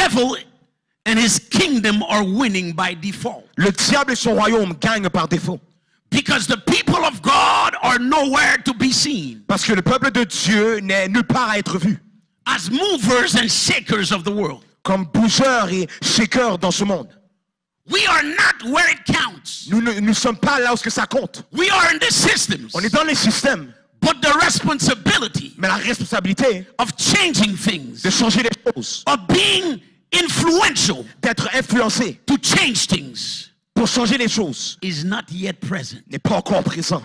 devil and his kingdom are winning by default. Le diable et son royaume gagnent par défaut. Because the people of God are nowhere to be seen. Parce que le peuple de Dieu n'est nulle part à être vu. As movers and shakers of the world. Comme bougeurs et shakers dans ce monde. We are not where it counts. Nous ne sommes pas là où ça compte. We are in the systems. On est dans les systèmes. But the responsibility Mais la responsabilité of changing things, de changer les choses, of being influential, d'être influencé to change things, pour changer les choses, is not yet present. n'est pas encore présent.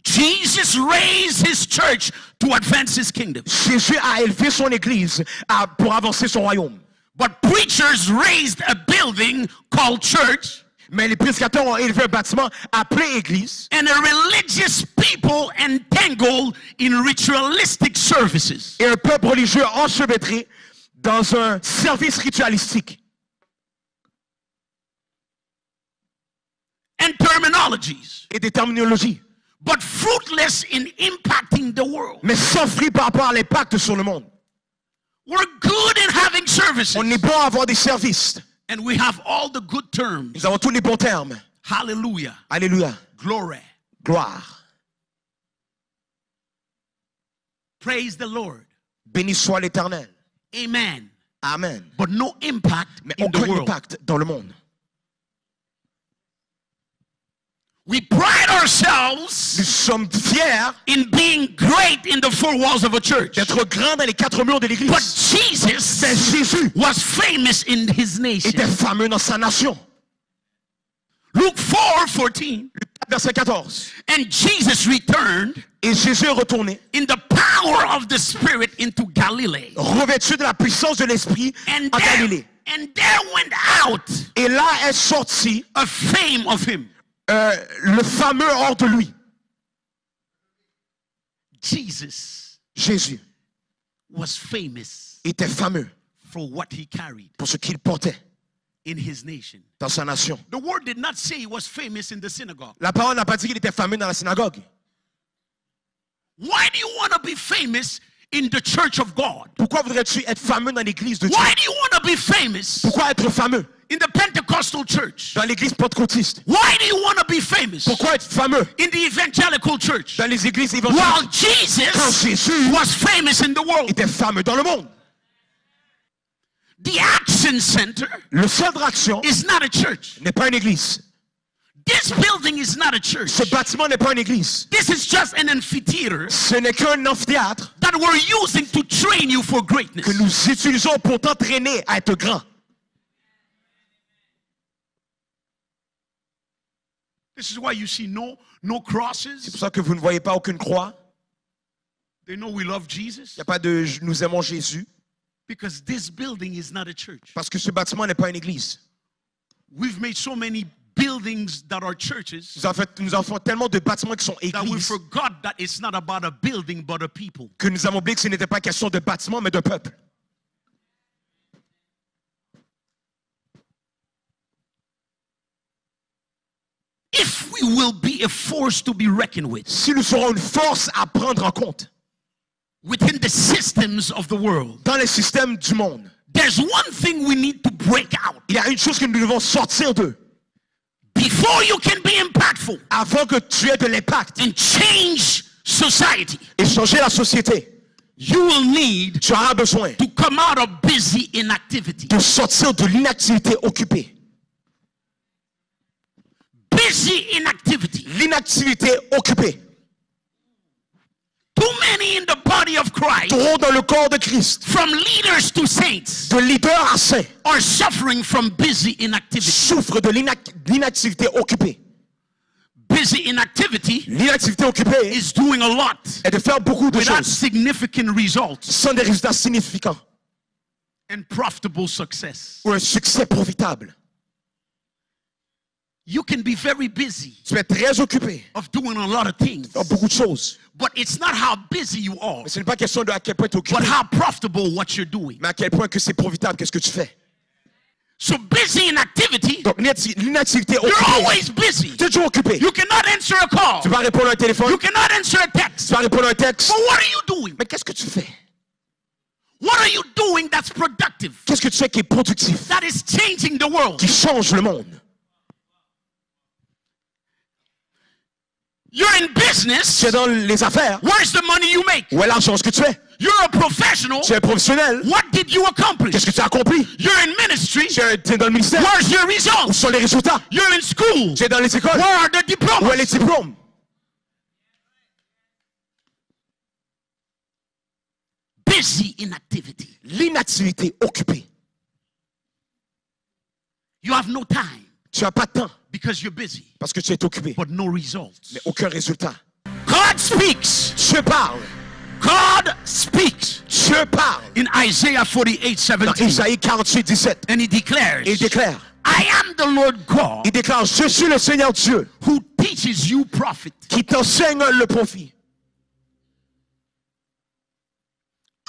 Jesus raised his church to advance his kingdom. Jésus a élevé son église pour avancer son royaume. But preachers raised a building called church. Mais les prédicateurs ont élevé un bâtiment appelé église. And a religious people entangled in ritualistic services. Et un peuple religieux enchevêtré dans un service ritualistique. And terminologies. Et des terminologies. But fruitless in impacting the world. Mais sans fruit par rapport à l'impact sur le monde. We're good in having services. On est bon à avoir des services. And we have all the good terms. Nous avons tous les bons termes. Hallelujah. Alléluia. Glory. Gloire. Praise the Lord. Béni soit l'Éternel. Amen. Amen. But no impact Mais in the aucun world. impact dans le monde. We pride Nous ourselves sommes fiers in being great in the four walls of a church. d'être grands dans les quatre murs de l'église. But Jesus Mais Jésus was famous in his nation. était fameux dans sa nation. Luke 4:14. Verset 14. And Jesus returned Et Jésus est retourné, in the power of the Spirit into Galilee. revêtu de la puissance de l'Esprit And en Galilée. there went out Et là est sorti a fame of him. le fameux hors de lui. Jesus Jésus was famous était fameux for what he carried pour ce qu'il portait in his nation. dans sa nation. The word did not say he was famous in the synagogue. La parole n'a pas dit qu'il était fameux dans la synagogue. Why do you want to be famous in the church of God? Pourquoi voudrais-tu être fameux dans l'église de Dieu? Why do you want to be famous Pourquoi être fameux in the Pentecostal church? dans l'église pentecôtiste? Why do you want to be famous Pourquoi être fameux in the evangelical church? dans les églises While évangéliques? Quand Jesus Jésus was famous in the world. était fameux dans le monde. The Action Center Le centre d'action is not a church. n'est pas une église. This building is not a church. Ce bâtiment n'est pas une église. This is just an amphitheater Ce n'est qu'un amphithéâtre that we're using to train you for greatness. que nous utilisons pour t'entraîner à être grand. This is why you see no C'est crosses. pour ça que vous ne voyez pas aucune croix. They know we love Il Jesus. n'y a pas de « nous aimons Jésus » Because this building is not a church. parce que ce bâtiment n'est pas une église. We've made so many buildings that are churches Nous en faisons tellement de bâtiments qui sont that we églises forgot that it's not about a building but a people. que nous avons oublié que ce n'était pas question de bâtiment mais de peuple. If we will be a force to be reckoned with Si nous serons une force à prendre en compte within the systems of the world, dans les systèmes du monde, there's one thing we need to break out. il y a une chose que nous devons sortir d'eux. Before you can be impactful Avant que tu aies de l'impact and change society, et changer la société, you will need tu auras besoin to come out of busy inactivity. de sortir de l'inactivité occupée. Busy inactivity. L'inactivité occupée. Too many in the body of Christ, Trop dans le corps de Christ, from leaders to saints, de leader à saint, are suffering from busy inactivity. souffrent de l'inactivité occupée. Busy inactivity L'inactivité occupée is doing a lot est de faire beaucoup de without choses significant results sans des résultats significants and profitable success. ou un succès profitable. You can be very busy Tu es très occupé of doing a lot of things, dans beaucoup de choses. but it's not how busy you are, Mais ce n'est pas question de à quel point tu es occupé, but how profitable what you're doing. mais à quel point que c'est profitable, qu'est-ce que tu fais. So busy inactivity, Donc l'inactivité you're occupée, always busy. tu es toujours occupé. You cannot answer a call. Tu vas répondre à un téléphone, You cannot answer a text. tu vas répondre à un texte. But what are you doing? Mais qu'est-ce que tu fais? What are you doing that's productive? Qu'est-ce que tu fais qui est productif, That is changing the world. qui change le monde? You're in business. Tu es dans les affaires. Where's the money you make? Où est l'argent que tu fais? You're a professional. Tu es professionnel. What did you accomplish? Qu'est-ce que tu as accompli? You're in ministry. Tu es dans le ministère. Where's your Où results? sont les résultats? You're in school. Tu es dans les écoles. Where are the Où est diplomas? les diplômes? Busy inactivity. L'inactivité occupée. You have no time Tu n'as pas de temps because you're busy, parce que tu es occupé. but no results. Mais aucun résultat. God speaks. Dieu parle. God speaks Dieu parle. in Isaiah 48, Dans 17. Isaïe 48, 17. And he declares, Il déclare. I am the Lord God Il déclare, je suis le Seigneur Dieu who teaches you profit. qui t'enseigne le profit.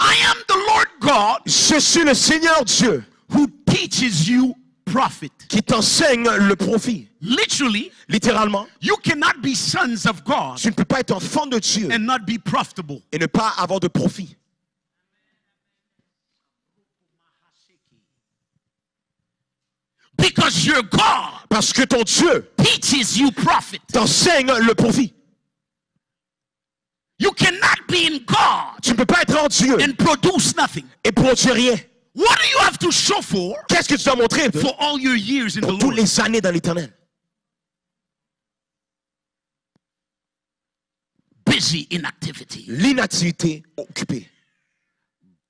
I am the Lord God Je suis le Seigneur Dieu who teaches you profit. qui t'enseigne le profit. Literally, Littéralement, you cannot be sons of God tu ne peux pas être enfant de Dieu and not be profitable. et ne pas avoir de profit. Because your God Parce que ton Dieu teaches you profit. t'enseigne le profit. You cannot be in God Tu ne peux pas être en Dieu and produce nothing. et produire rien. What do you have to show for Qu'est-ce que tu dois montrer for all your years in the pour toutes Lord? les années dans l'éternel? Busy inactivity. L'inactivité occupée.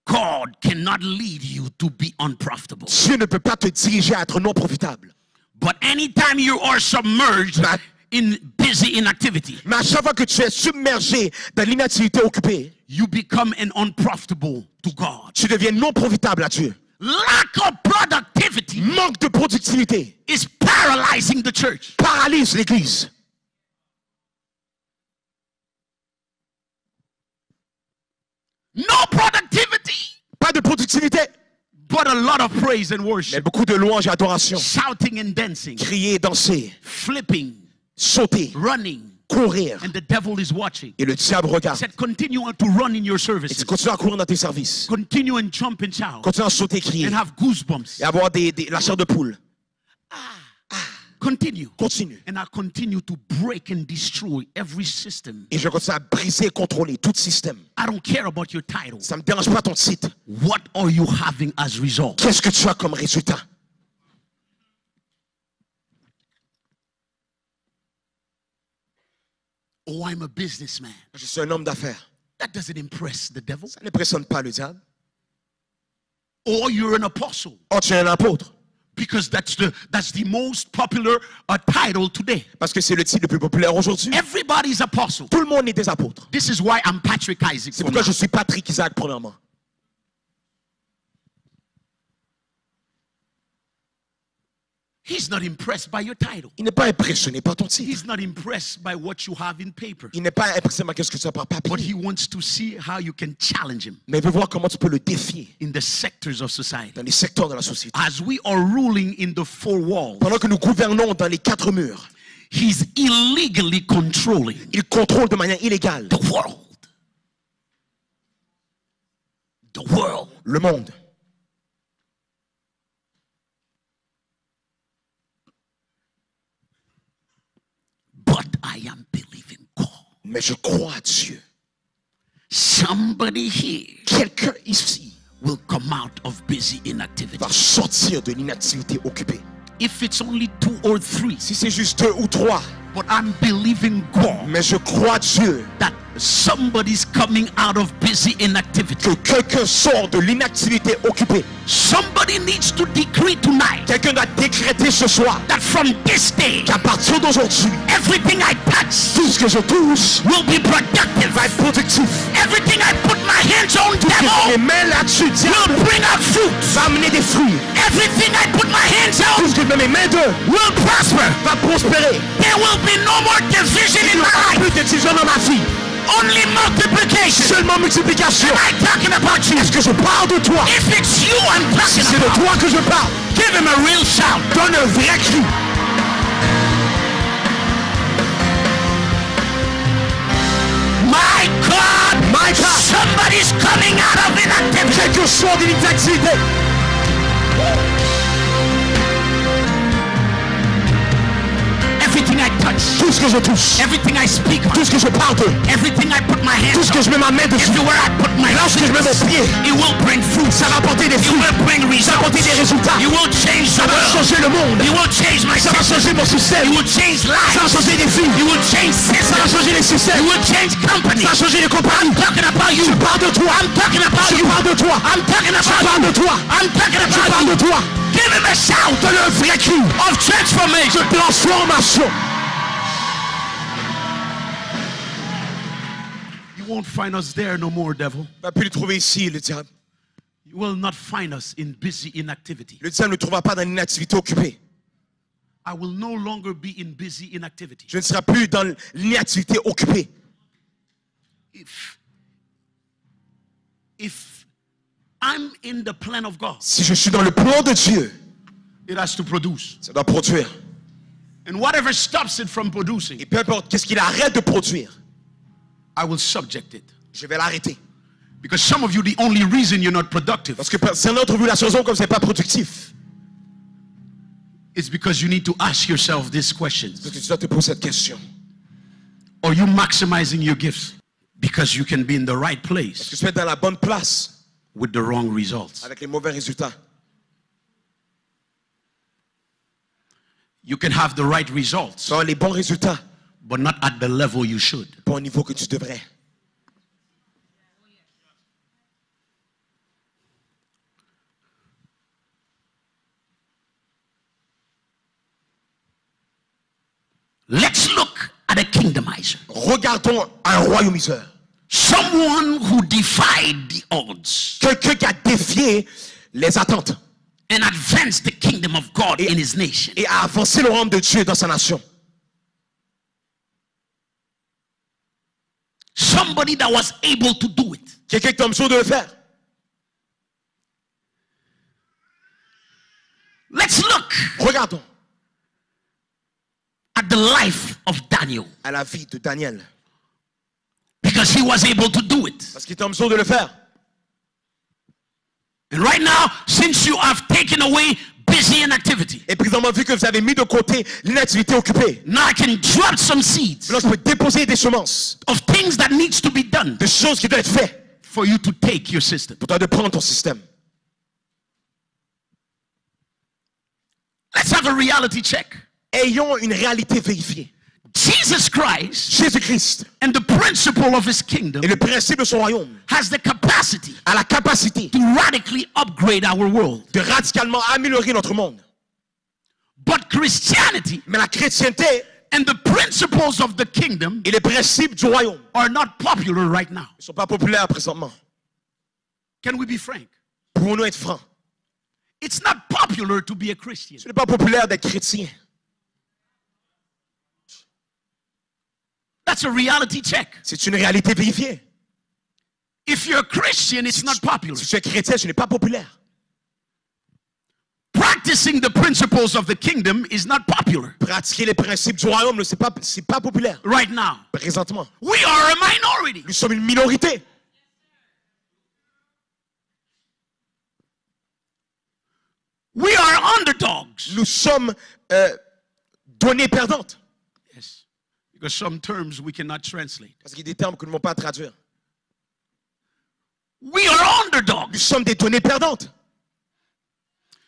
God cannot lead you to be unprofitable. Dieu ne peut pas te diriger à être non profitable. But anytime you are submerged in busy inactivity, Mais à chaque fois que tu es submergé dans l'inactivité occupée, you become an unprofitable to God. tu deviens non profitable à Dieu. Lack of productivity Manque de productivité is paralyzing the church. paralyse l'Église. No productivity, Pas de productivité, but a lot of praise and mais worship. beaucoup de louanges et adoration. Shouting and dancing, Crier, danser, flipping, sauter, running, courir. and the devil is watching. Et le diable He regarde. said, continue to run in your Et services. tu continues à courir dans tes services. Continue and jump and shout Continue à sauter, crier. and have goosebumps. Et avoir la chair de poule. Continue. Continue. And I continue to break and destroy every system. Et je continue à briser et contrôler tout système. I don't care about your title. Ça ne me dérange pas ton titre. What are you having as result? Qu'est-ce que tu as comme résultat? Oh, I'm a businessman. Je suis un homme d'affaires. That doesn't impress the devil. Ça n'impressionne pas le diable. Or you're an apostle. Oh, tu es un apôtre. Because that's the most popular title today. Parce que c'est le titre le plus populaire aujourd'hui. Everybody's apostle. Tout le monde est des apôtres. This is why I'm Patrick Isaac. C'est pourquoi je suis Patrick Isaac, premièrement. He's not impressed by your title. Il n'est pas impressionné par ton titre. He's not impressed by what you have in paper. Il n'est pas impressionné par ce que tu as par But papier. he wants to see how you can challenge him Mais il veut voir comment tu peux le défier in the sectors of society. dans les secteurs de la société. As we are ruling in the four walls, Pendant que nous gouvernons dans les quatre murs, he's illegally controlling il contrôle de manière illégale the world. The world. le monde. But I am believing God. Mais je crois à Dieu. Somebody here Quelqu'un ici will come out of busy inactivity. va sortir de l'inactivité occupée. If it's only 2 or 3, Si c'est juste 2 ou 3, but I'm believing God mais je crois à Dieu that somebody's coming out of busy inactivity. que quelqu'un sort de l'inactivité occupée. Somebody needs to decree tonight Quelqu'un a décrété ce soir that from this day, qu'à partir d'aujourd'hui, everything I touch tout ce que je touche will be productive. va être productif. Everything I put my hands on, Tout ce que je devil, mets là-dessus, will diable, bring out fruit. va amener des fruits. Everything I put my hands Tout on ce que je mets mes mains d'eux will prosper. va prospérer. There will be no more division Il in n'y aura my life. plus de division dans ma vie. Only multiplication. Seulement multiplication. Am I talking about you? Est-ce que je parle de toi? If it's you I'm talking C'est de about, toi que je parle. give him a real shout. Donne un vrai cri. My God, My God. somebody's coming out of inactivity. Quelqu'un je sors de l'inactivité. Everything I touch, Tout ce que je touche, everything I speak on, tout ce que je parle de, everything I put my hands tout ce que je mets ma main dessus, everywhere I put my là où je mets mon pied, it will bring fruit. ça va apporter des It fruits, will bring ça va results. apporter des résultats, You will change ça the va world. changer le monde, You will change my ça va system. changer mon système, You will change ça va lives. changer des vies, You will change ça va systems. changer les systèmes, You will change companies. ça va changer les compagnies. I'm talking about you. Je parle de toi, I'm talking about je you. parle de toi, I'm talking je about parle you. de toi, I'm talking je about parle you. de toi. Give him a shout. Donne un vrai cri Of transformation. de transformation. You won't find us there no more, devil. Tu vas plus le trouver ici, le diable. You will not find us in busy inactivity. Le diable ne trouvera pas dans une activité occupée. I will no longer be in busy inactivity. Je ne serai plus dans l'inactivité occupée. If I'm in the plan of God, Si je suis dans le plan de Dieu, it has to produce. ça doit produire. And whatever stops it from producing, Et peu importe qu'est-ce qu'il arrête de produire, I will subject it. je vais l'arrêter. Because some of you, the only reason you're not productive Parce que c'est notre vue la raison comme c'est pas productif. is because you need to ask yourself these questions. Parce que tu dois te poser cette question. Are you maximizing your gifts? Because you can be in the right Est-ce place que tu es dans la bonne place with the wrong results. avec les mauvais résultats? You can have the right results, Tu as les bons résultats, but not at the level you should. pas au niveau que tu devrais. Let's look at a kingdomizer. Regardons un royaumiseur. Someone who defied the odds Quelqu'un qui a défié les attentes and advanced the kingdom of God in his nation. et a avancé le royaume de Dieu dans sa nation. Somebody that was able to do it. Quelqu'un qui est en mesure de le faire. Let's look Regardons at the life of Daniel, à la vie de Daniel. because he was able to do it. Parce qu'il est en mesure de le faire. And right now, since you have taken away busy inactivity, Et présentement, vu que vous avez mis de côté l'inactivité occupée, now I can drop some seeds là, je peux déposer des semences, of things that needs to be done des choses qui doivent être faites for you to take your system. pour toi de prendre ton système. Let's have a reality check. Ayons une réalité vérifiée. Jesus Christ Jésus-Christ and the principle of his kingdom et le principe de son royaume has the capacity a la capacité to radically upgrade our world. de radicalement améliorer notre monde. But Christianity Mais la chrétienté and the principles of the kingdom et les principes du royaume are not popular right now. ne sont pas populaires présentement. Can we be frank? Pouvons-nous être francs? It's not popular to be a Christian. Ce n'est pas populaire d'être chrétien. That's a reality check. C'est une réalité vérifiée. If you're a Christian, it's not popular. Si tu es chrétien, ce n'est pas populaire. Practicing the principles of the kingdom is not popular Pratiquer les principes du royaume, c'est pas populaire. right now. Présentement, We are a minority. nous sommes une minorité. We are underdogs. Nous sommes données perdantes. Yes. Because some terms we cannot translate. Parce qu'il y a des termes que nous ne pouvons pas traduire. We are underdogs. Nous sommes des données perdantes.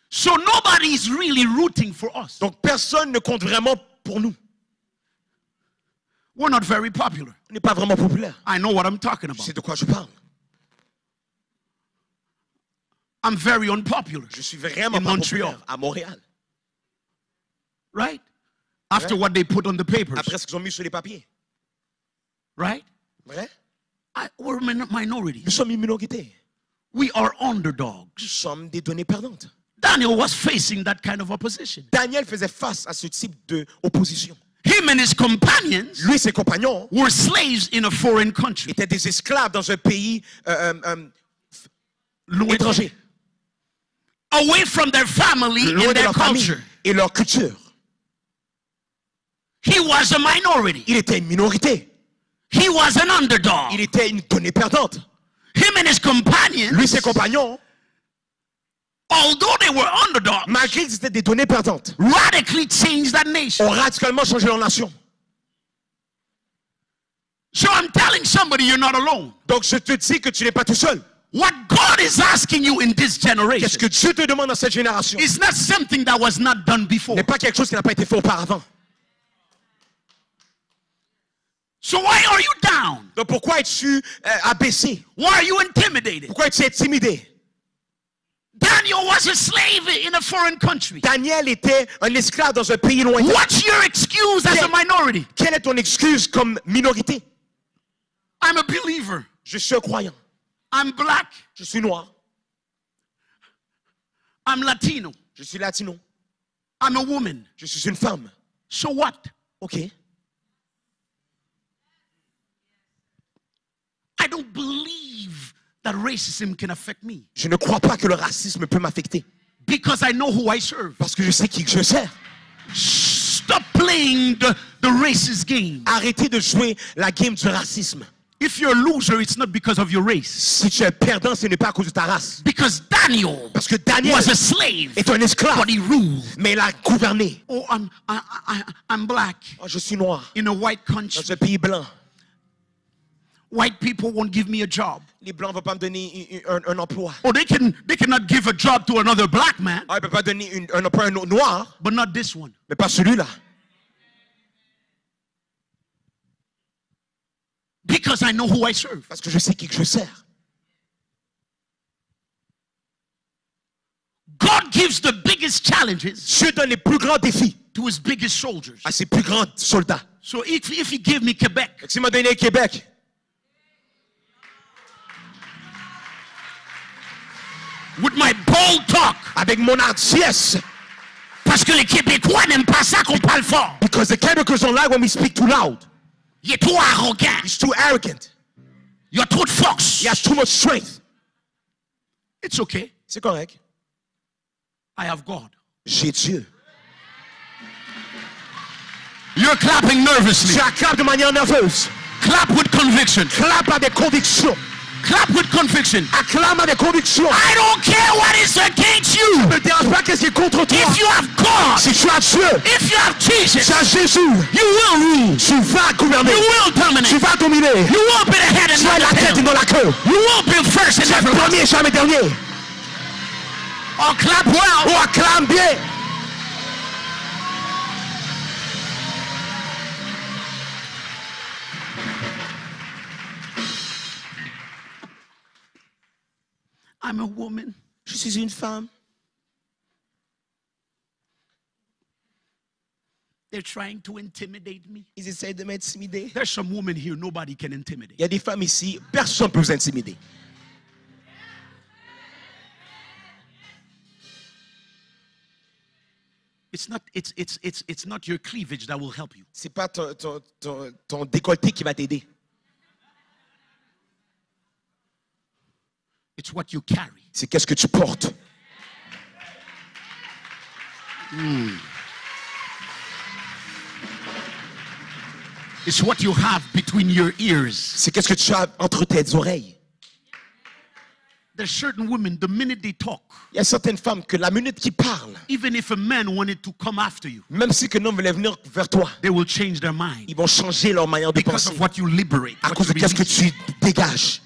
So nobody is really rooting for us. Donc personne ne compte vraiment pour nous. We're not very popular. On n'est pas vraiment populaire. I know what I'm talking Je about. sais de quoi je parle. I'm very unpopular. Je suis vraiment In pas Montreal. populaire à Montréal. Right? After what they put on the papers. Après ce qu'ils ont mis sur les papiers. Right? Vrai? We're a minority. Nous sommes une minorité. We are underdogs. Nous sommes des données perdantes. Daniel was facing that kind of opposition. Daniel faisait face à ce type d'opposition. Him and his companions Lui et ses compagnons were slaves in a foreign country. étaient des esclaves dans un pays étranger. Away from their family Loin and de their leur famille culture. et leur culture. He was a minority. Il était une minorité. He was an underdog. Il était une donnée perdante. Him and his companions Lui et ses compagnons although they were underdogs, malgré qu'ils étaient des données perdantes, radically changed that nation. ont radicalement changé leur nation. So I'm telling somebody you're not alone. Donc je te dis que tu n'es pas tout seul. What God is asking you in this Qu'est-ce generation que Dieu te demande dans cette génération is not something that was not done before. n'est pas quelque chose qui n'a pas été fait auparavant. So why are you down? Donc pourquoi es-tu abaissé? Why are you intimidated? Pourquoi es-tu intimidé? Daniel was a slave in a foreign country. Daniel était un esclave dans un pays lointain. What's your excuse as a minority? Quelle est ton excuse comme minorité? I'm a believer. Je suis un croyant. I'm black. Je suis noir. I'm Latino. Je suis latino. I'm a woman. Je suis une femme. So what? Ok. I don't believe that racism can affect me Je ne crois pas que le racisme peut m'affecter. because I know who I serve. Parce que je sais qui je sers. Stop playing the racist game. Arrêtez de jouer la game du racisme. If you're a loser, it's not because of your race. Si tu es perdant, ce n'est pas à cause de ta race. Because Daniel Parce que Daniel was a slave, est un esclave, but he ruled. mais il a gouverné. Oh, I'm black Oh, je suis noir in a white country. dans un pays blanc. White people won't give me a job. Les blancs ne vont pas me donner un emploi. Or they cannot give a job to another black man, Ah, ils ne peuvent pas donner un emploi à un noir, but not this one. mais pas celui-là. Because I know who I serve. Parce que je sais qui que je sers. God gives the biggest challenges Dieu donne les plus grands défis to his biggest soldiers. à ses plus grands soldats. So if he give me Quebec, S'il m'a donné Québec, with my bold talk, avec mon hardiesse, parce que les Québécois n'aiment pas ça qu'on parle fort. because the Quebecers don't like when we speak too loud. Il est trop arrogant. He's too arrogant. Il a trop de force. He has too much strength. It's okay. C'est correct. I have God. J'ai Dieu. You're clapping nervously. Tu acclames de manière nerveuse. Clap with conviction. Clappe avec conviction. Clap with conviction. Acclame avec conviction. I don't care what is against you. Ne me dérange pas qu'est-ce qui est contre toi. If you have God, Si tu as Dieu, if you have Jesus, tu as Jésus, you will rule. tu vas gouverner. You will Tu dominate. vas dominer. You won't be the head and Tu es not la the tête et tail. non la queue. You won't be first and Tu es never last. premier, jamais dernier. Oh, clap well. Oh, acclame bien. I'm a woman. Je suis une femme. They're trying to intimidate me. Ils essayent de m'intimider. There's some women here nobody can intimidate. Il y a des femmes ici, personne ne peut vous intimider. It's not your cleavage that will help you. C'est pas ton décolleté qui va t'aider. It's what you carry. C'est qu'est-ce que tu portes. It's what you have between your ears. C'est qu'est-ce que tu as entre tes oreilles. There's certain women, the minute they talk, Il y a certaines femmes que la minute qu'ils parlent, even if a man wanted to come after you, même si un homme voulait venir vers toi, they will change their mind ils vont changer leur manière de because penser of what you liberate. à what cause de you qu'est-ce que release. tu dégages.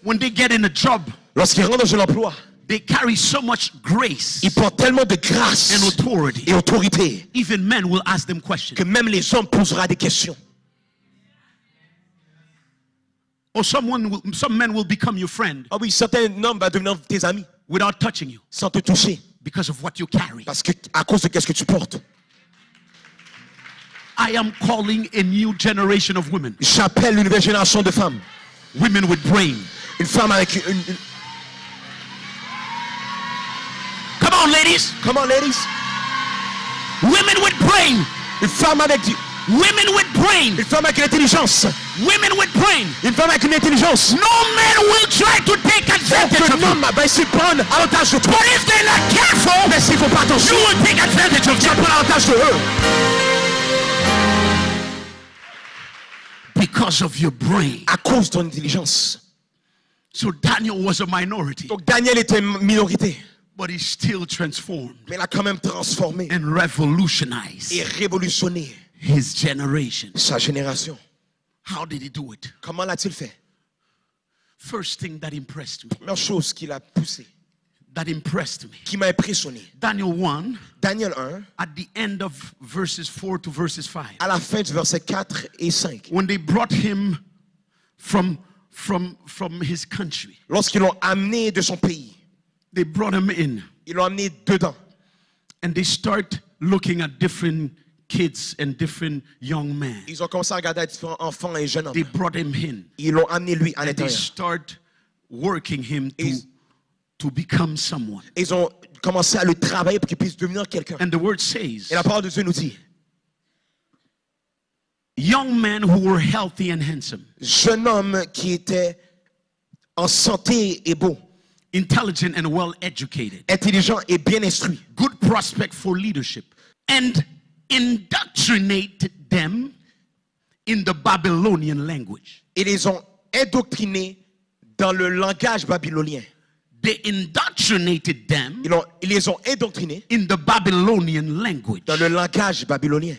When they get in a job, Lorsqu'ils rentrent dans un emploi, they carry so much grace ils portent tellement de grâce and authority. et autorité Even men will ask them questions. que même les hommes poseront des questions. Or some men will become your friend Ah oui, certains hommes vont devenir tes amis without touching you sans te toucher because of what you carry. parce que à cause de qu'est-ce que tu portes. I am calling a new generation of women. J'appelle une nouvelle génération de femmes. Women with brain. Une femme avec une... Come on, ladies. Come on, ladies. Women with brain. Une femme avec... Women with brain. Une femme avec une intelligence. Women with brain. Une femme avec une intelligence. No man will try to take advantage of Aucun you. homme va essayer de prendre avantage de toi. But if they're not careful, Mais s'ils ne font pas you attention, will take advantage of tu vas them. prendre avantage de eux. Because of your brain. À cause de ton intelligence. So Daniel was a minority, Donc Daniel était une minorité, but he still transformed mais il a quand même transformé and revolutionized et révolutionné his generation. sa génération. How did he do it? Comment l'a-t-il fait? First thing that impressed me, Première chose qui l'a poussé, qui m'a impressionné. Daniel 1, Daniel 1, at the end of verses 4 to verses 5, à la fin du verset 4 et 5, when they brought him from his country, lorsqu'ils l'ont amené de son pays, they brought him in ils l'ont amené dedans. and they start looking at different kids and different young men. Ils ont commencé à regarder différents enfants et jeunes They hommes. brought him in Ils l'ont amené lui à and they l'intérieur. start working him Ils- to become someone. Ils ont commencé à le travailler pour qu'il puisse devenir quelqu'un. And the word says, Et la parole de Dieu nous dit, young men who were healthy and handsome, jeune homme qui était en santé et beau, intelligent and well educated, intelligent et bien instruit, good prospect for leadership, and indoctrinated them in the Babylonian language. et les ont indoctrinés dans le langage babylonien. They indoctrinated them Ils les ont indoctrinés in the Babylonian language dans le langage babylonien.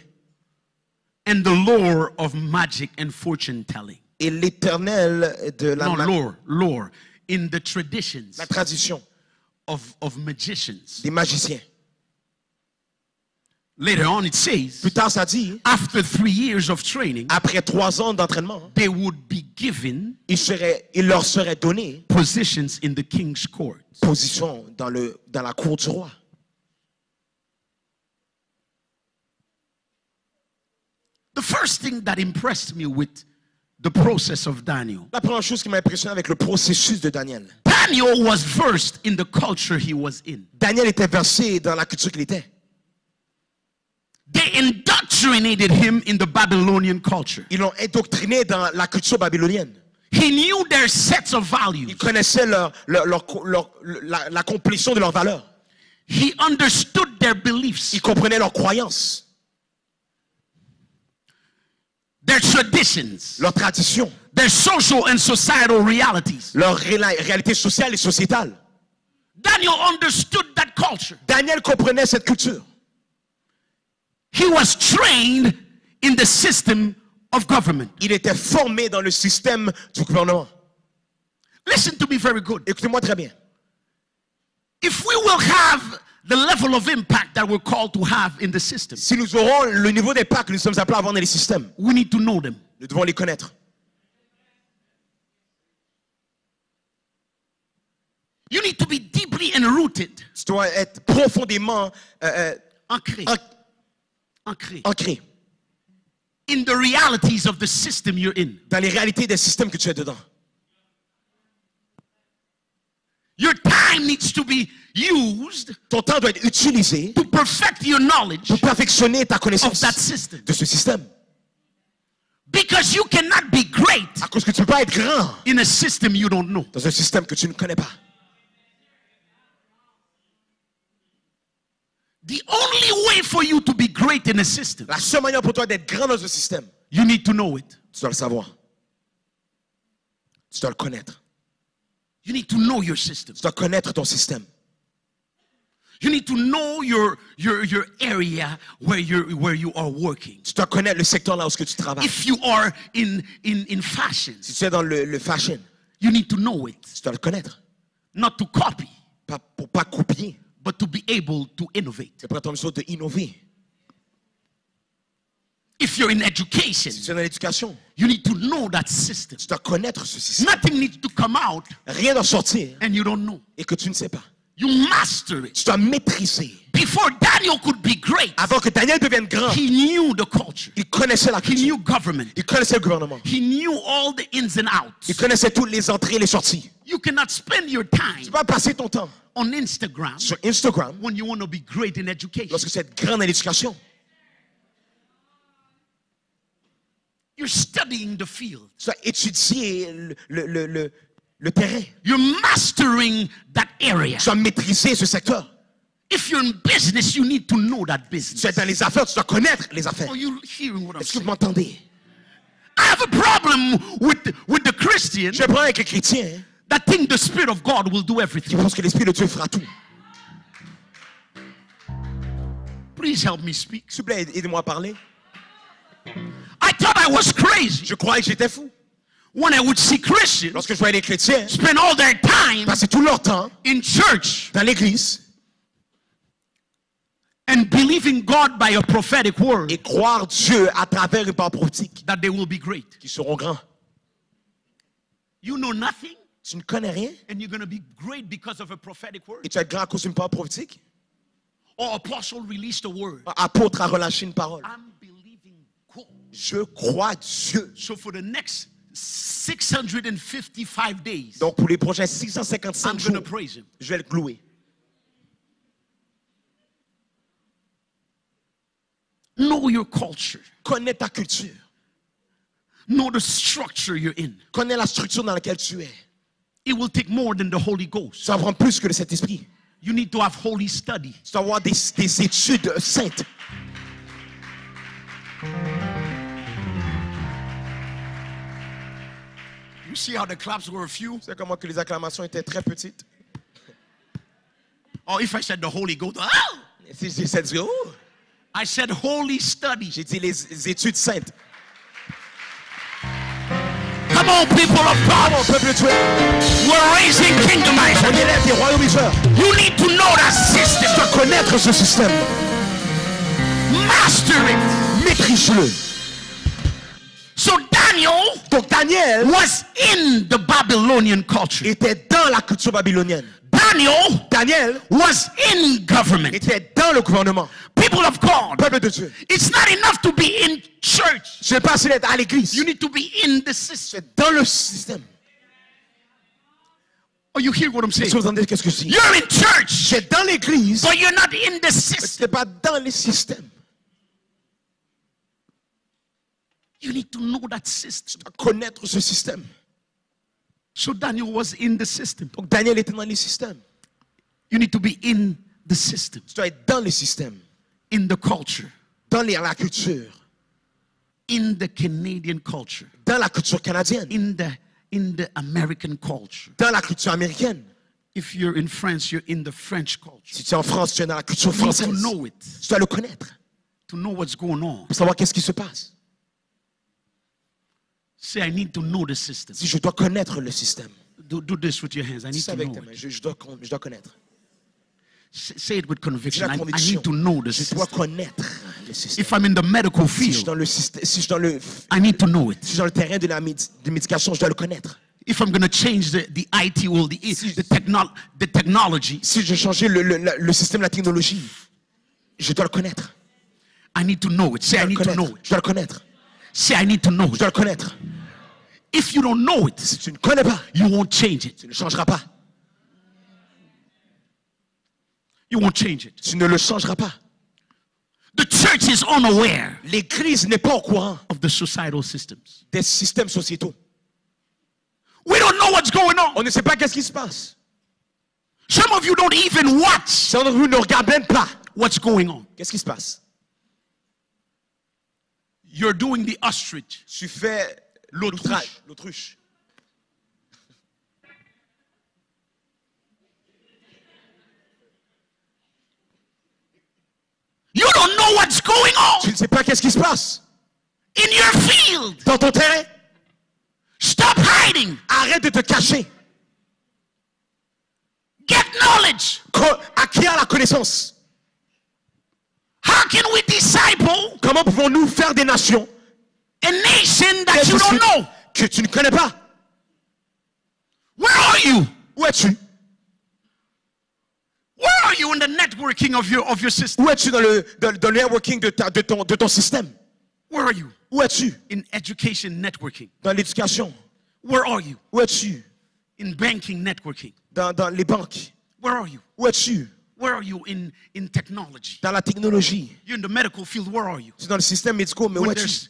and the lore of magic and fortune telling. Et l'éternel de No, lore, in the traditions la tradition of magicians. des magiciens. Later on it says, Plus tard, ça dit, after 3 years of training, après 3 ans d'entraînement, they would be given il leur serait donné positions in the king's court. position dans la cour du roi. The first thing that impressed me with the process of Daniel, La première chose qui m'a impressionné avec le processus de Daniel. Daniel was versed in the culture he was in. Daniel était versé dans la culture qu'il était. They indoctrinated him in the Babylonian culture. Ils l'ont indoctriné dans la culture babylonienne. He knew their sets of values. Ils connaissaient la complétion de leurs valeurs. He understood their beliefs, Ils comprenaient leurs croyances, their traditions, leurs traditions, their social and societal realities. leurs réalités sociales et sociétales. Daniel understood that culture. Daniel comprenait cette culture. He was trained in the system of government. Il était formé dans le système du gouvernement. Listen to me very good. Écoutez-moi très bien. If we will have the level of impact that we're called to have in the system, Si nous aurons le niveau d'impact que nous sommes appelés à avoir dans les systèmes, we need to know them. nous devons les connaître. You need to be deeply enrooted, Tu dois être profondément ancré, an- ancré ancré in the realities of the system you're in. dans les réalités des systèmes que tu es dedans. Your time needs to be used Ton temps doit être utilisé to perfect your knowledge pour perfectionner ta of connaissance that system. de ce système. Because you cannot be great À cause que tu ne peux pas être grand in a system you don't know. dans un système que tu ne connais pas. The only way for you to be great in a system, La seule manière pour toi d'être grand dans un système, you need to know it. tu dois le savoir. Tu dois le connaître. You need to know your system. Tu dois connaître ton système. You need to know your area where you are working. Tu dois connaître le secteur là où tu travailles. If you are in fashion, Si tu es dans le fashion, you need to know it. tu dois le connaître. Not to copy, Pour pas copier, but to be able to innovate. c'est pour être en mesure d'innover. If you're in education, Si tu es dans l'éducation, you need to know that system. tu dois connaître ce système. Nothing needs to come out Rien doit sortir and you don't know. et que tu ne sais pas. You master it. Tu dois maîtriser. Before Daniel could be great, Avant que Daniel devienne grand, he knew the culture. il connaissait la He culture. knew government. Il connaissait le gouvernement. He knew all the ins and Il outs. connaissait toutes les entrées et les sorties. You cannot spend your Tu time vas passer ton temps on Instagram sur Instagram when you want to be great in education. lorsque tu es grand dans l'éducation. You're studying the field. Tu dois étudier le terrain. You're mastering that area. Tu dois maîtriser ce secteur. If you're in business, you need to know that Tu es business. dans les affaires, tu dois connaître les affaires. Are you hearing what I'm Est-ce que vous saying? m'entendez? I have a problem with the Christian Je prends avec les chrétiens that think the Spirit of God will do qui everything. pensent que l'Esprit de Dieu fera tout. Please help me speak. S'il vous plaît, aidez-moi à parler. I thought I was crazy Je croyais que j'étais fou. when I would see Christians Lorsque je voyais les chrétiens spend all their time passer tout leur temps in church dans l'église and believing God by a prophetic word et croire Dieu à travers une parole prophétique, that they will be great. qui seront grands. You know nothing Tu ne connais rien and you're going to be great because of a prophetic word. et tu es grand à cause d'une parole prophétique. Or apostle released a word. Apôtre a relâché une parole. I'm believing God. Je crois Dieu. So for the next 655 days, Donc pour les prochains I'm 655 going to jours, praise him. je vais le louer. Know your culture. Connais ta culture. Know the structure you're in. Connais la structure dans laquelle tu es. It will take more than the Holy Ghost. Ça prend plus que le Saint-Esprit. You need to have holy study. Tu dois avoir des études saintes. You see how the claps were a few? Tu sais comment que les acclamations étaient très petites? Or if I said the Holy Ghost, oh! Si j'ai dit, oh, I said holy study. j'ai dit les études saintes. Come on, people of God. Mon peuple de Dieu, We're raising on kingdomizers. élève des royaumiseurs. You need to know that system. Tu dois connaître ce système. Master it. Maîtrise-le. So Daniel Donc Daniel was in the Babylonian culture. était dans la culture babylonienne. Daniel was in government. Était dans le gouvernement. People of God, Peuple de Dieu. it's not enough to be in church. Ce n'est pas assez d'être à l'église. You need to be in the system. C'est dans le système. Oh, you hear what I'm saying? Est-ce que vous entendez qu'est-ce que je dis? You're in church, C'est dans l'église, but you're not in the mais system. ce n'est pas dans les systèmes. You need to know that system. Tu dois connaître ce système. So Daniel was in the system. Donc Daniel était dans les systèmes. You need to be in the system, Tu dois être dans les systèmes, in the culture, dans la culture, in the Canadian culture, dans la culture canadienne, in the American culture. dans la culture américaine. If you're in France, you're in the French culture. Si tu es en France, tu es dans la culture You need française. to know it, Tu dois le connaître to know what's going on. pour savoir qu'est-ce qui se passe. Say, I need to know the system. Si je dois connaître le système, Do this with your hands. I need c'est to avec know tes mains. it. Je dois connaître. Say it with J'ai conviction. la I conviction. need to know the Je dois system. connaître le système. If I'm in the medical Si je suis field, dans le système, si je suis dans le, I need to know si je it. suis dans le terrain de la médication, je dois le connaître. If I'm going to change the IT or the technology, Si je changeais le système, la technologie, je dois le connaître. I need to know it. Say, I Je need dois to le know connaître. it. Je dois le connaître. Say, I need to know Je it. dois le connaître. If you don't know it, Si tu ne connais pas, you won't change it. tu ne changeras pas. You won't change it. Tu ne le changeras pas. The church is unaware L'église n'est pas au courant of the societal systems. des systèmes sociétaux. We don't know what's going on. On ne sait pas qu'est-ce qui se passe. Some of you don't even watch Certains d'entre vous ne regardent même pas. what's going on. Qu'est-ce qui se passe? You're doing the ostrich. Tu fais l'autruche. You don't know what's going on Tu ne sais pas qu'est-ce qui se passe. in your field. Dans ton terrain, Stop hiding. arrête de te cacher. Get knowledge. Acquiert la connaissance. How can we disciple Comment pouvons-nous faire des nations a nation that you don't know? que tu ne connais pas? Where are you? Où es-tu? Where are you in the networking of your system? Où es-tu dans le networking de ton système? Where are you? Où es-tu? In education networking. Dans l'éducation. Where are you? Où es-tu? In banking networking. Dans les banques. Where are you? Où es-tu? Where are you in technology? Dans la technologie. You're in the medical field. Where are you? Tu es dans le système médical, mais où When es-tu?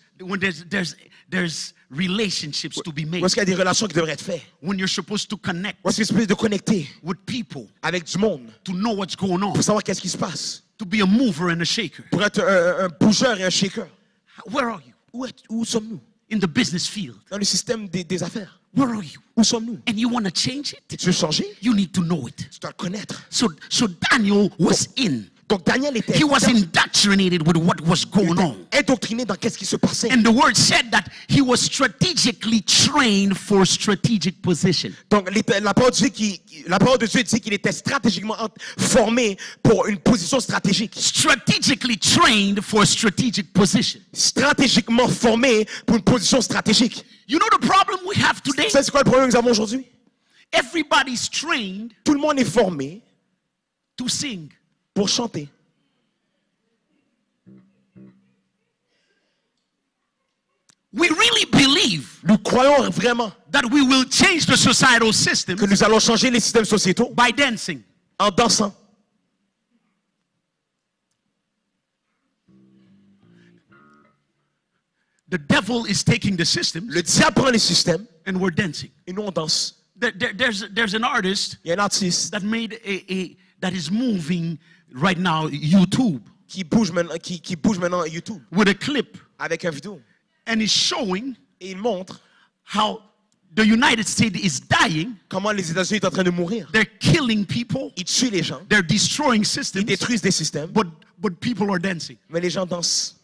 there's relationships to be Où made. est-ce qu'il y a des relations qui devraient être faites? When you're supposed to connect Où est-ce qu'il y a de connecter with people avec du monde to know what's going on, pour savoir qu'est-ce qui se passe? to be a mover and a shaker. Pour être un bougeur et un shaker. Where are you? Où sommes-nous? In the business field. Dans le système des affaires. Where are you? Où sommes-nous? And you want to change it? Tu veux changer? You need to know it. Tu dois le connaître. So Daniel was in. Donc Daniel était He was indoctrinated with what was going on. indoctriné dans qu'est-ce qui se passait. And the word said that he was strategically trained for strategic position. Donc la parole de Dieu dit qu'il était stratégiquement formé pour une position stratégique. Strategically trained for a strategic position. Stratégiquement formé pour une position stratégique. You know the problem we have today? C'est quoi le problème que nous avons aujourd'hui? Everybody's trained Tout le monde est formé to sing. pour chanter. We really believe Nous croyons vraiment that we will change the societal system que nous allons changer les systèmes sociétaux by dancing. en dansant. The devil is taking the system Le diable prend les systèmes and we're dancing. et nous on danse. There's an artist Il y a un artiste that made that is moving right now YouTube qui bouge maintenant YouTube with a clip, avec un vidéo and is showing et il montre how the United States is dying. comment les États-Unis sont en train de mourir. They're killing people. Ils tuent les gens, They're destroying ils systems. détruisent des systèmes, But people are dancing. mais les gens dansent.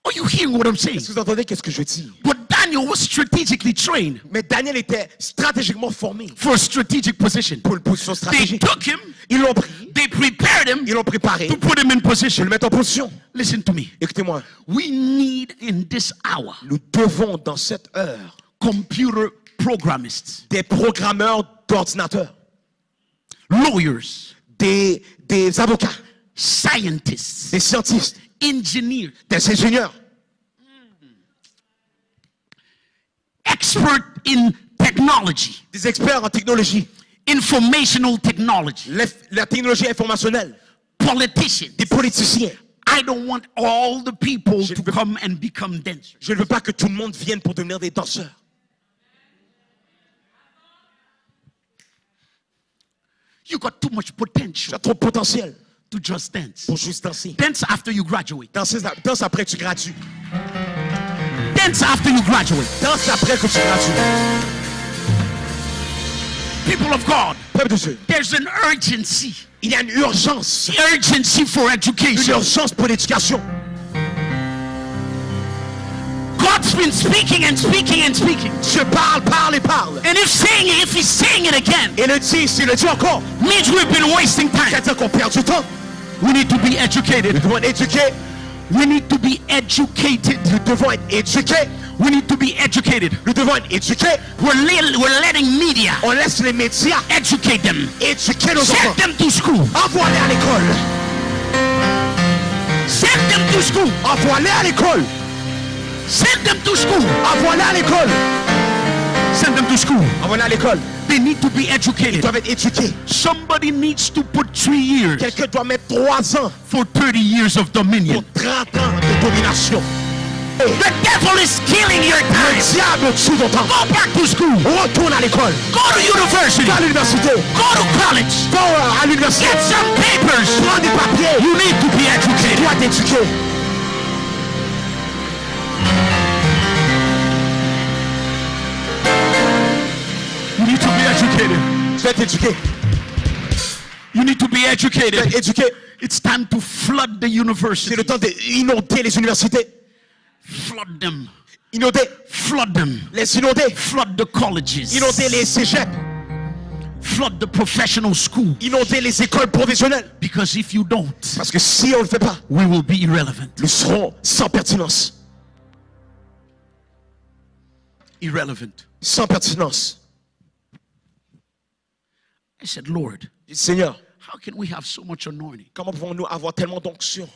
Are you hearing what I'm saying? Est-ce que vous entendez qu'est-ce que je dis? But Daniel was strategically trained Mais Daniel était stratégiquement formé for a strategic position. pour une position They stratégique. took him, Ils l'ont pris, they prepared him ils l'ont préparé to put him in pour position. le mettre en position. Listen to me. Écoutez-moi, We need in this hour nous devons dans cette heure computer programmists, des programmeurs d'ordinateurs, lawyers, des avocats, scientists, des scientistes, engineers, des ingénieurs, expert in technology, des experts en technologie, informational technology, la technologie informationnelle, politicians. des politiciens. I don't want all the people to come and become dancers. Je ne veux pas que tout le monde vienne pour devenir des danseurs. You got too much Tu potential as trop de potentiel to just dance. pour juste danser. Dance after you graduate. Danse après que tu gradues. Dance after you graduate. Danse après que tu gradues. People of God, Peuple de Dieu, there's an urgency. il y a une urgence. Urgency for Une education. urgence pour l'éducation. God's been speaking and speaking and speaking. Dieu parle, parle et parle. And if he's saying it again, Et s'il le dit encore, means we've been wasting time. c'est-à-dire qu'on perd du temps. We need to be educated. Nous devons être éduqués. We need to be educated. Nous devons être éduqués. We need to be educated. Nous devons être éduqués. We're letting media On laisse les médias educate them. éduquer nos Send enfants. them to school. Envoie-les à l'école. Send them to school. Envoie-les à l'école. Send them to school. Envoie-les à l'école. Send them to school. Envoie-les à l'école. They need to be Ils educated. doivent être éduqués. Somebody needs to put 3 years Quelqu'un doit mettre 3 ans for 30 years of pour dominion. 30 ans de domination. The devil is killing your Le time. diable tue ton temps. Go back to school. Retourne à l'école. Go to university. Va à l'université. Go to college. Va à l'université. Get some papers. Prends des papiers. You need to be Tu educated. dois t'éduquer. You need to be educated. Tu dois t'éduquer. You need to be Tu dois educated. être éduqué. It's time to flood the C'est university. le temps d'inonder les universités. Flood them. Inonder. Flood them. Les inonder. Flood the colleges. Inonder les cégeps. Flood the professional school. Inonder les écoles professionnelles. Because if you don't, Parce que si on ne le fait pas, we will be irrelevant. nous serons sans pertinence. Irrelevant. Sans pertinence. I said, Lord, Seigneur, how can we have so much anointing comment pouvons-nous avoir tellement d'onction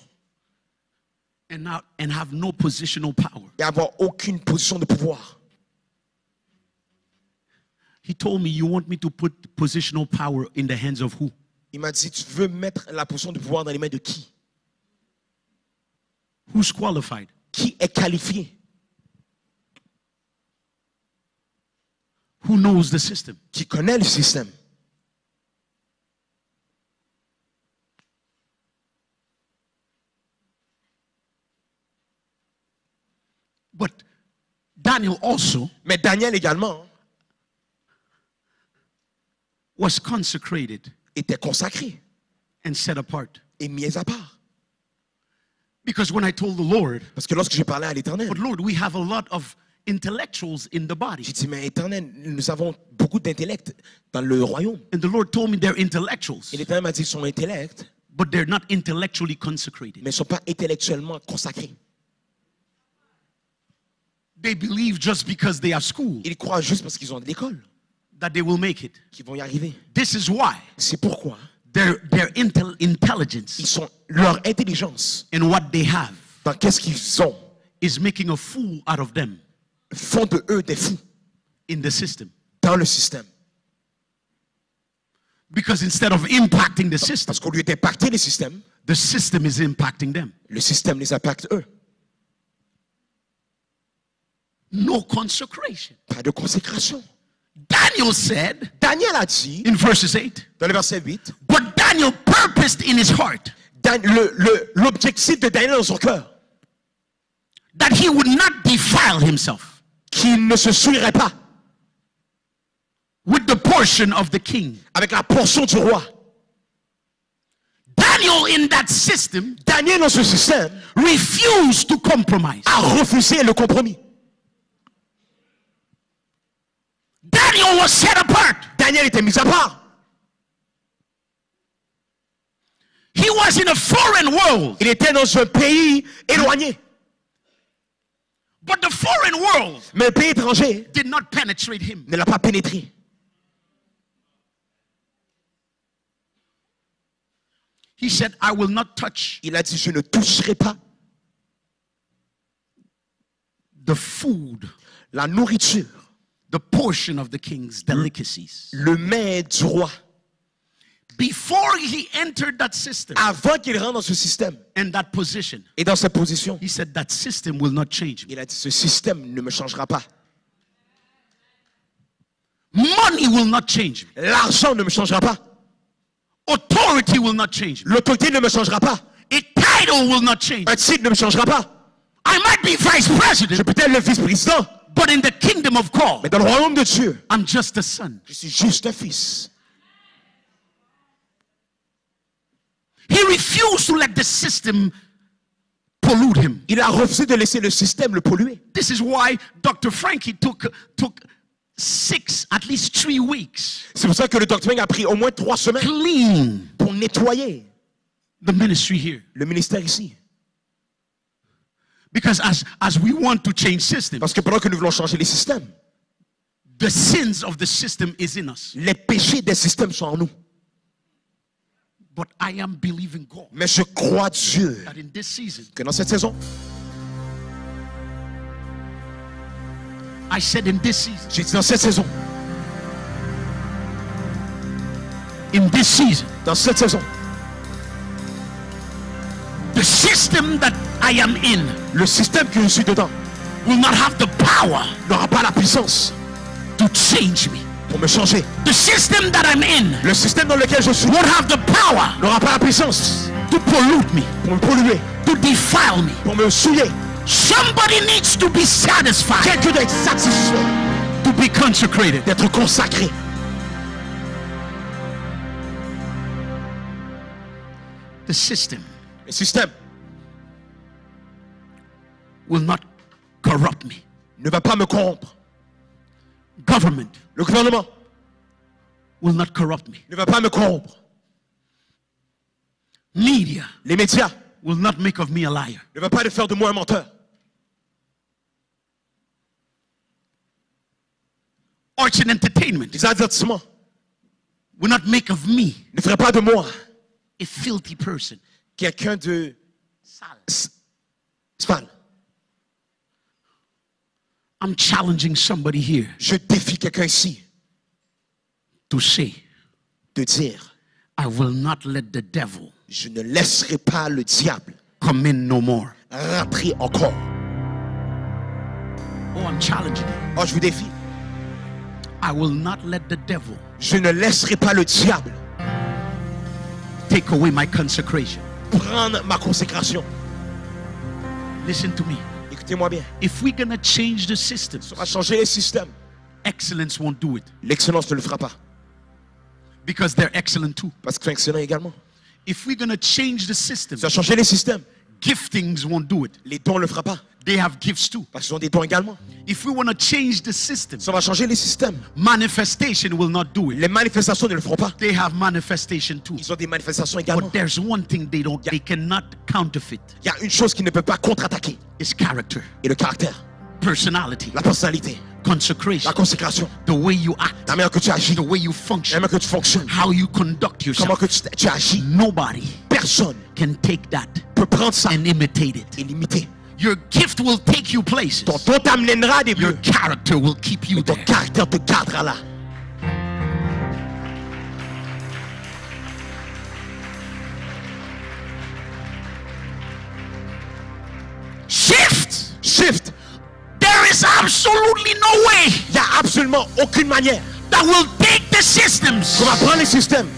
and have no positional power? et avoir aucune position de pouvoir? He told me, you want me to put positional power in the hands of who? Il m'a dit, tu veux mettre la position de pouvoir dans les mains de qui? Who's qualified? Qui est qualifié? Who knows the system? Qui connaît le système? But Daniel also Mais Daniel également was consecrated était consacré and set apart. et mis à part. Because when I told the Lord, Parce que lorsque j'ai parlé à l'Éternel, but Lord, we have a lot of intellectuals in the body. j'ai dit, mais Éternel, nous avons beaucoup d'intellect dans le royaume. And the Lord told me they're intellectuals, Et l'Éternel m'a dit, ils sont intellect, but they're not intellectually consecrated. mais ils ne sont pas intellectuellement consacrés. They believe just because they have school Ils croient juste parce qu'ils ont de l'école that they will make it. qu'ils vont y arriver. This is why C'est pourquoi their intelligence leur intelligence and what they have dans qu'est-ce qu'ils ont is making a fool out of them font de eux des fous in the system. dans le système. Because instead of impacting the system, Parce qu'au lieu d'impacter le système is impacting them. les impacte eux. No consecration. Pas de consécration. Daniel said Daniel a dit, in verses 8, dans le verset 8, but Daniel purposed in his heart l'objectif de Daniel dans son cœur, that he would not defile himself qu'il ne se souillerait pas with the portion of the king. avec la portion du roi. Daniel in that system Daniel dans ce système refused to compromise. a refusé le compromis. Daniel was set apart. Daniel était mis à part. He was in a foreign world. Il était dans un pays éloigné. But the foreign world Mais le pays étranger did not penetrate him. ne l'a pas pénétré. He said, I will not touch Il a dit, je ne toucherai pas the food, la nourriture, the portion of the king's delicacies. le mets du roi. Before he entered that system Avant qu'il rentre dans ce système and that position, et dans cette position, he said, that system will not change me. il a dit, ce système ne me changera pas. Money will not change me. L'argent ne me changera pas. Authority will not change me. L'autorité ne me changera pas. A title will not change Un me. titre ne me changera pas. I might be vice Je president, peux être le vice-président, but in the kingdom of God, mais dans le royaume de Dieu, I'm just a son. je suis juste un fils. He refused to let the system pollute him. Il a refusé de laisser le système le polluer. This is why Dr. Frankie took at least 3 weeks C'est pour ça que le docteur a pris au moins 3 semaines clean pour nettoyer the ministry here. le ministère ici. Because as we want to change systems, Parce que pendant que nous voulons changer les systèmes, the sins of the system is in us. les péchés des systèmes sont en nous. But I am believing God Mais je crois Dieu that in this season, que dans cette saison, I said in this season, j'ai dit dans cette saison, dans cette saison, the system that I am in le système que je suis dedans will not have the power n'aura pas la puissance to change me. pour me changer. The system that I'm in Le système dans lequel je suis won't have the power n'aura pas la puissance to pollute me, pour me polluer, to defile me. pour me souiller. Somebody needs to be satisfied, Quelqu'un doit être satisfait to be consecrated. d'être consacré. The system Le système will not corrupt me. ne va pas me corrompre. Government Le gouvernement will not corrupt me. ne va pas me corrompre. Media Les médias will not make of me a liar. ne va pas faire de moi un menteur. Arts and entertainment Les avertissements will not make of me ne feraient pas de moi a filthy person. quelqu'un de sale. I'm challenging somebody here Je défie quelqu'un ici to say, de dire, I will not let the devil je ne laisserai pas le diable come in no more. rentrer encore. Oh, I'm challenging you. Oh, je vous défie. I will not let the devil Je ne laisserai pas le diable take away my consecration. prendre ma consécration. Listen to me. Écoutez-moi bien. If we're going to change the systems, On va changer les systèmes. excellence won't do it L'excellence ne le fera pas. because they're excellent too. Parce qu'ils sont excellents également. If we're going to change the systems, Ça va changer les systèmes. giftings won't do it. Les dons ne le fera pas. They have gifts too. Parce qu'ils ont des dons également. If we want to change the systems, Ça va changer les systèmes. manifestation will not do it. Les manifestations ne le feront pas. They have manifestation too. Ils ont des manifestations également. But there's one thing they cannot counterfeit. Il y a une chose qui ne peut pas contre-attaquer. It's character, Et le caractère. personality, La personnalité. consecration, La consécration. the way you act, La manière que tu agis. the way you La function, manière que tu fonctionnes. how you conduct Comment yourself. que tu agis. Nobody Personne can take that peut prendre ça and imitate it. et l'imiter. Your gift will take you places. Ton don t'amènera à des Your lieux. character will keep you Mais ton there. caractère te gardera là. Shift. Shift. There is absolutely no way Il n'y a absolument aucune manière that will take the systems qu'on va prendre les systèmes.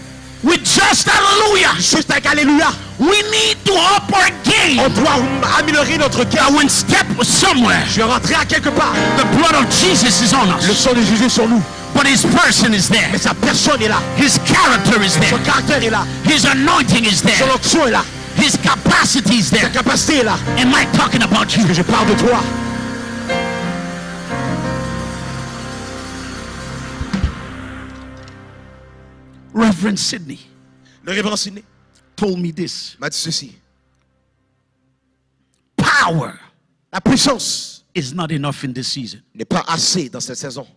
with just hallelujah. Juste avec Alléluia. We need to up our game. On doit améliorer notre cœur. I went step somewhere. Je vais rentrer à quelque part. The blood of Jesus is on Le us, sang de Jésus est sur nous. but his person is there. Mais sa personne est là. His character is Son there. caractère est là. His anointing is Son there. onction est là. His capacity is Sa there. capacité est là. Am I talking about you? Que je parle de toi. Reverend Sidney Le révérend Sidney told me this. m'a dit ceci. Power La puissance is not enough in this season. n'est pas assez dans cette saison.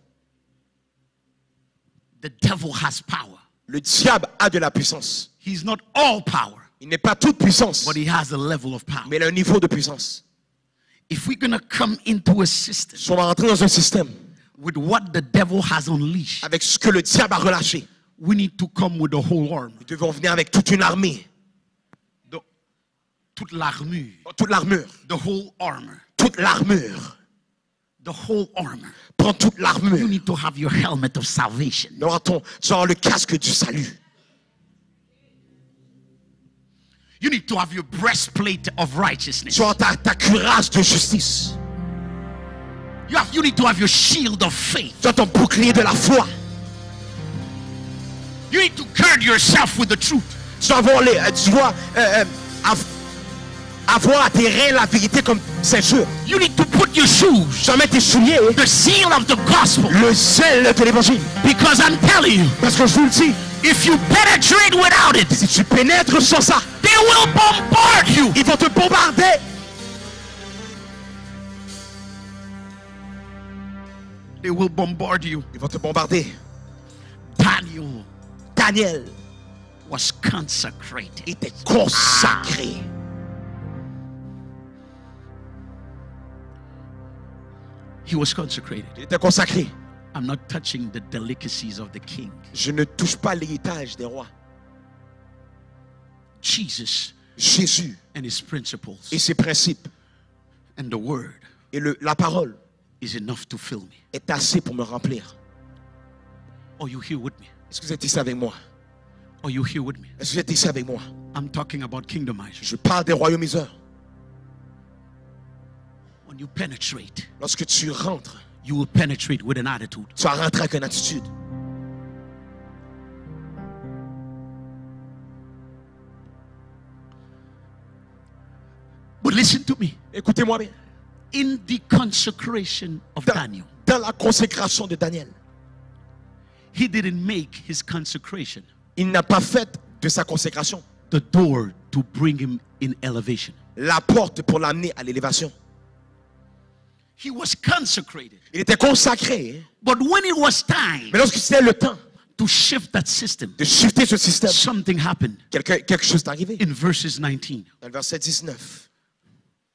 The devil has power. Le diable a de la puissance. He's not all power, Il n'est pas toute puissance, but he has a level of power. mais il a un niveau de puissance. If we're going to come into a system Si on va rentrer dans un système with what the devil has unleashed, avec ce que le diable a relâché, we need to come with the whole armor. nous devons venir avec toute une armée, Toute l'armure. toute l'armure, The whole armor. toute l'armure. The whole armor. Prends toute You l'armure. need to have your helmet of salvation. Tu vas avoir le casque du salut. You need to have your breastplate of righteousness. Tu vas avoir ta cuirasse de justice. You need to have your shield of faith. Tu as ton bouclier de la foi. You need to gird yourself with the truth. Tu dois avoir avoir à tes reins la vérité comme ceinture. You need to put your shoes, Tu dois mettre tes souliers, the seal of the gospel. le sel de l'évangile. Because I'm telling you, Parce que je vous le dis, if you penetrate without it, si tu pénètres sans ça, they will bombard you. ils vont te bombarder. They will bombard you. Ils vont te bombarder. Daniel Daniel was consecrated. était consacré. He was consecrated. Il était consacré. I'm not touching the delicacies of the king. Je ne touche pas l'héritage des rois. Jesus Jésus and his principles et ses principes and the word et la parole is enough to fill me. est assez pour me remplir. Are you here with me? Est-ce que vous êtes ici avec moi? Are you here with me? Est-ce que vous êtes ici avec moi? I'm talking about kingdomizers. Je parle des royaumiseurs. When you penetrate, Lorsque tu rentres, you will penetrate with an attitude. tu vas rentrer avec une attitude. But listen to me. Écoutez-moi bien. In the consecration of Daniel, Dans la consécration de Daniel, he didn't make his consecration il n'a pas fait de sa consécration the door to bring him in elevation. la porte pour l'amener à l'élévation. He was consecrated. Il était consacré. But when it was time Mais lorsque c'était le temps to shift that system, de shifter ce système, something happened quelque chose est arrivé. in verses 19. Dans le verset 19.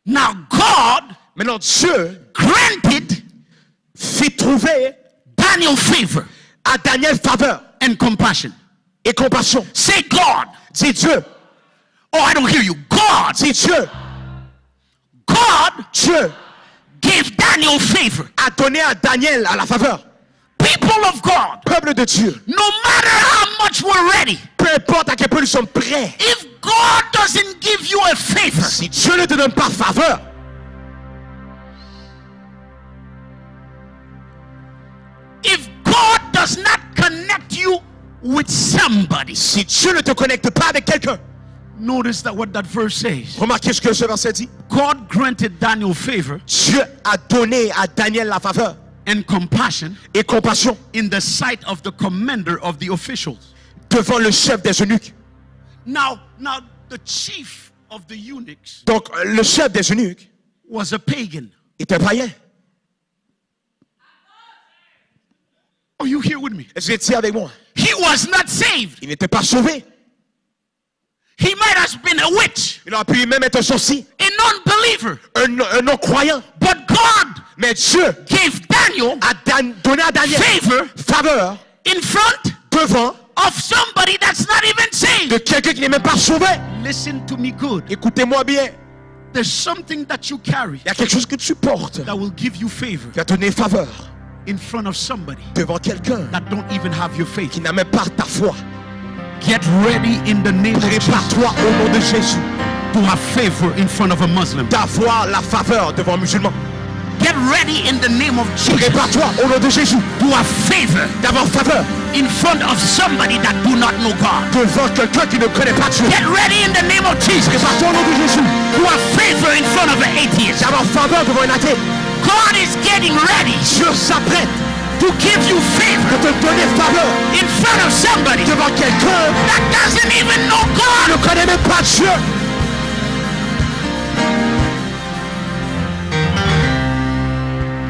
Now God Maintenant, Dieu granted fit trouver Daniel favor à Daniel faveur and compassion. et compassion. Say God. Dis Dieu. Oh, I don't hear you. God. Dis Dieu. God Dieu gave Daniel favor. a donné à Daniel à la faveur. People of God, Peuple de Dieu. no matter how much we're ready, Peu importe à quel point nous sommes prêts. if God doesn't give you a favor, Si Dieu ne te donne pas faveur, with somebody. Si Dieu ne te connecte pas avec quelqu'un, Notice that what that verse says. remarquez ce que ce verset dit. God granted Daniel favor Dieu a donné à Daniel la faveur and compassion et compassion in the sight of the commander of the officials. devant le chef des eunuques. Now the chief of the eunuchs Donc le chef des eunuques was a pagan. était païen. Are you here with me? Est-ce que vous étiez avec moi? He was not saved. Il n'était pas sauvé. He might have been a witch, Il aurait pu même être un sorcier, a non-believer. un non-croyant. But God Mais Dieu gave Daniel a donné à Daniel faveur in front devant of somebody that's not even saved. de quelqu'un qui n'est même pas sauvé. Listen to me good. Écoutez-moi bien. There's something that you carry Il y a quelque chose que tu portes that will give you favor qui va te donner faveur in front of somebody devant quelqu'un that don't even have your faith. qui n'a même pas ta foi. Get ready in the name of Jesus Prépare-toi au nom de Jésus to have favor in front of a Muslim. d'avoir la faveur devant un musulman. Get ready in the name of Jesus Prépare-toi au nom de Jésus to have favor d'avoir faveur in front of somebody that do not know God. devant quelqu'un qui ne connaît pas Dieu. Get ready in the name of Jesus Prépare-toi au nom de Jésus to have favor in front of an atheist. d'avoir faveur devant un athée. God is getting ready Dieu s'apprête to give you favor de te donner faveur in front of somebody devant quelqu'un that doesn't even know qui God. ne connaît même pas Dieu.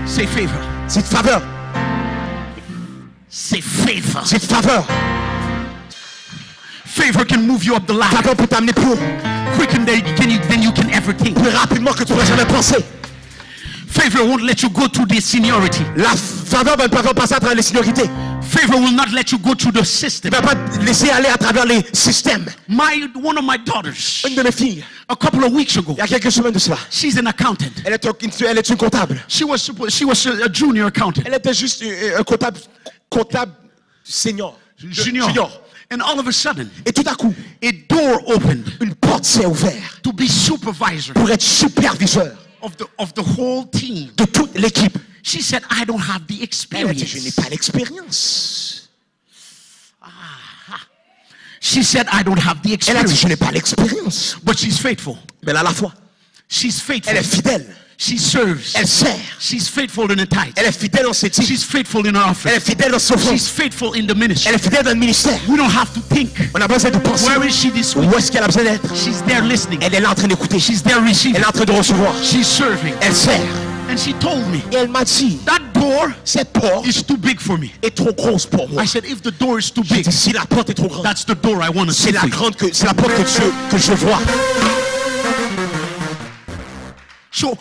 Say favor. C'est de faveur. Say favor. C'est de faveur. Favor can move you up the ladder Faveur peut t'amener plus haut, quicker than you can ever think. plus rapidement que tu n'aurais jamais pensé. Favor won't let you go through the seniority. La faveur va ne pas faire passer à travers les seniorités. Favor will not let you go through the system. Il ne va pas te laisser aller à travers les systèmes. One of my daughters, Une de mes filles, a couple of weeks ago, il y a quelques semaines de cela, she's an accountant. elle est une comptable. She was a junior accountant. Elle était juste un comptable senior. Junior. And all of a sudden, Et tout à coup, a door opened une porte s'est ouverte to be supervisor pour être superviseur of the whole team. de toute l'équipe. She said, I don't have the Elle a dit, je n'ai experience. pas l'expérience. She said, I don't have the Elle a dit, experience. je n'ai pas l'expérience. But she's faithful. Mais elle a la foi. She's faithful. Elle est fidèle. She serves. Elle sert. She's faithful in the tithe. Elle est fidèle dans ses titres. She's faithful in her Elle offering. est fidèle dans ses She's offrandes. faithful in the ministry. Elle est fidèle dans le ministère. We don't have to think. On a besoin de penser. Where is she this week? Où est-ce qu'elle a besoin d'être? She's there listening. Elle est là en train d'écouter. She's there Elle receiving. est en train de recevoir. She's serving. Elle sert. And she told me, Et elle m'a dit, that door cette porte is too big for me. est trop grosse pour moi. I said, if the door is too J'ai big, dit, si la porte est trop grande, that's the door I want to see. c'est la porte que je vois. So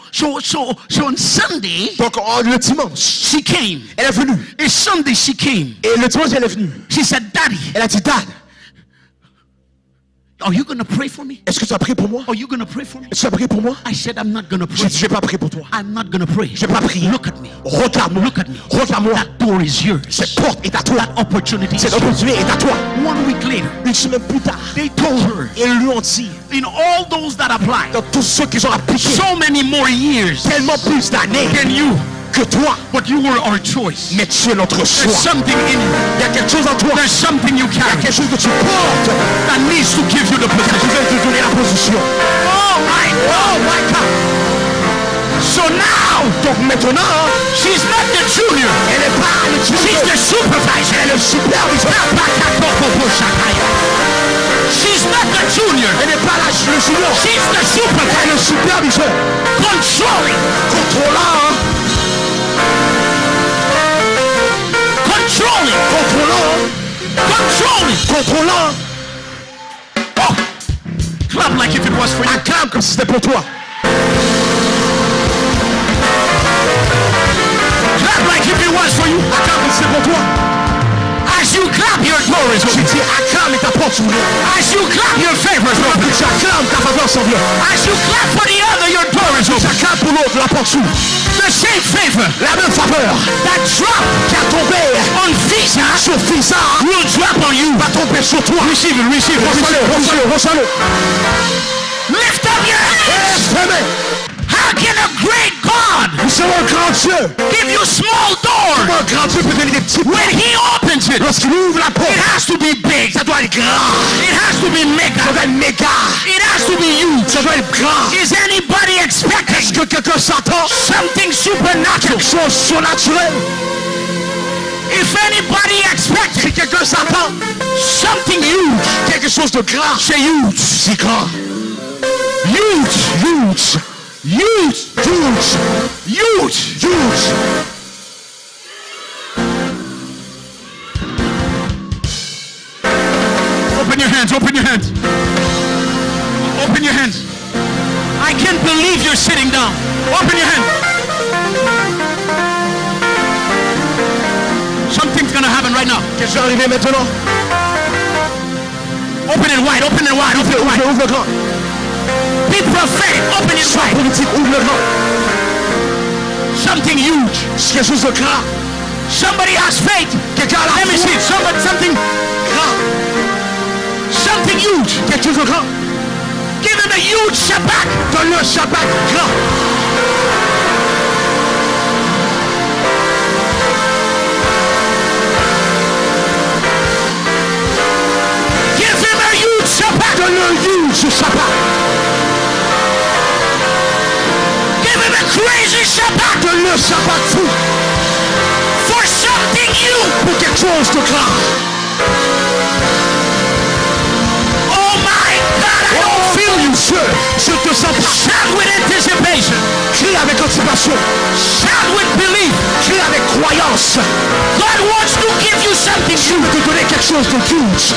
on Sunday, Donc le dimanche, she came. elle est venue. And Sunday she came. Et le dimanche, elle est venue. She said, Daddy, Elle a dit, Dad, are you going to pray for me? est-ce que tu as prié pour moi? Are you going to pray for me? Est-ce que tu as prié pour moi? I said, I'm not going to J'ai pray. dit, je vais pas prier pour toi. I'm not going to pray. Je vais pas prier. Look at me. Regarde-moi. Look at me. Regarde-moi. That door is yours. Cette porte est à toi. That opportunity is Cette yours. opportunité est à toi. 1 week later, Une semaine plus tard, they told her, ils lui ont dit, in all those that applied, dans tous ceux qui ont appliqué so many more years tellement plus d'années than you, que toi, but you were our choice. mais tu es notre choix. There's something in you. Il y a quelque chose en toi. There's something you Il y a carry quelque chose que tu portes that needs to give you the qui position. veut te donner la position. Oh my God. So now, Donc maintenant, she's not the junior. elle n'est pas le She's junior, the supervisor. elle est le superviseur. She's not the junior. Elle n'est pas le junior, She's the elle est supervisor. le superviseur. Controlling. Contrôlant, Controlling. contrôlant, Controlling. contrôlant. Oh. Clap like if it was for you. Acclame comme si c'était pour toi. Clap like if it was for you. Acclame comme si c'était pour toi. As you clap, your door is J'ai open. dit acclame et ta porte s'ouvre. As you clap, your favor is open. Tu acclames, ta faveur s'en vient. As you clap for the other, your door is Tu open. acclames pour l'autre, la porte s'ouvre. The same favor La même faveur that dropped qui a tombé on Visa sur Fisa will drop on you. va tomber sur toi. Receive it, receive it. Reçois-le, reçois-le. Lift up your hands. Exprimez. How can a great God Nous sommes un grand Dieu. give you small doors? Un grand Dieu peut donner des petits When He opens it, Lorsqu'il ouvre la porte, it has to be doit être grand. It has to be Ça mega. doit être méga. It has to be huge. Ça doit être grand. Is anybody Est-ce expecting que quelqu'un s'attend? something supernatural? Quelque chose surnaturel. If anybody expects Si quelqu'un s'attend, something huge, quelque chose de grand. say huge. C'est grand. Huge. Huge. Huge. Huge. Huge. Huge. Open your hands. Open your hands. Open your hands. I can't believe you're sitting down. Open your hands. Something's gonna happen right now. Qu'est-ce qui va arriver maintenant? Open it wide. Open it wide. Open it wide. Ouvre le grand. Be prophetic. Open it Sois wide. politique, ouvre le grand. Something huge. C'est quelque chose de grand. Somebody has faith. Quelqu'un a la Let me foi. see. Something Grand. huge. Quelque chose de grand. Give him a huge Shabbat. Donne-le un Shabbat grand. Give him a huge Shabbat. Donne-le un huge Shabbat. Give him a crazy Shabbat. Donne-le un Shabbat fou. For something huge. Pour quelque chose de grand. Oh my God, I don't feel you. Je te sens pas. Shout with anticipation. Crie avec anticipation. Shout with belief. Crie avec croyance. God wants to give you something Je huge. veux te donner quelque chose de huge.